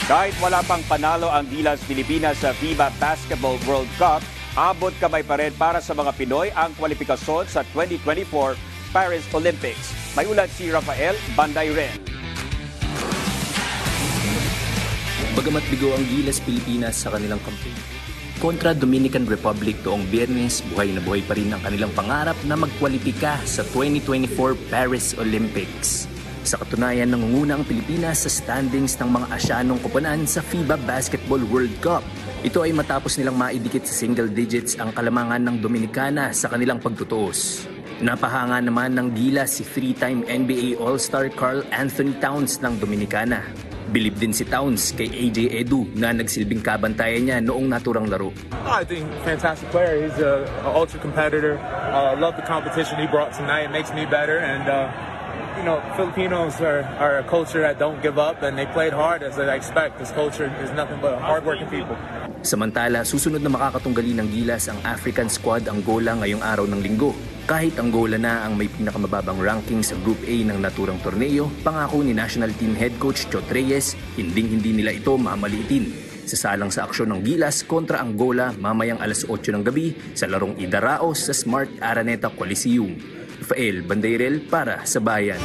Kahit wala pang panalo ang Gilas Pilipinas sa FIBA Basketball World Cup, abot kamay pa rin para sa mga Pinoy ang kwalifikasyon sa 2024 Paris Olympics. May ulat si Rafael Bandayren. Bagamat bigo ang Gilas Pilipinas sa kanilang campaign kontra Dominican Republic noong Biyernes, buhay na buhay pa rin ang kanilang pangarap na magkwalipika sa 2024 Paris Olympics. Sa katunayan, nangunguna ang Pilipinas sa standings ng mga Asyanong koponan sa FIBA Basketball World Cup. Ito ay matapos nilang maidikit sa single digits ang kalamangan ng Dominicana sa kanilang pagtutuos. Napahanga naman ng Gilas si three-time NBA All-Star Karl Anthony Towns ng Dominicana. Bilib din si Towns kay AJ Edu na nagsilbing kabantayan niya noong naturang laro. I think fantastic player. He's an ultra competitor. Love the competition he brought tonight. It makes me better. And Filipinos are a culture that don't give up, and they played hard as I expect. This culture is nothing but hardworking people. Samantala, susunod na makakatunggali ng Gilas ang African Squad Angola ngayong araw ng Linggo. Kahit Angola na ang may pinakamababang ranking sa Group A ng naturang torneo, pangako ni National Team Head Coach Chot Reyes, hindi nila ito mamaliitin. Sasalang sa aksyon ng Gilas kontra Angola mamayang alas 8 ng gabi sa larong Idaraos sa Smart Araneta Coliseum. Rafael Bandayrel para sa Bayan.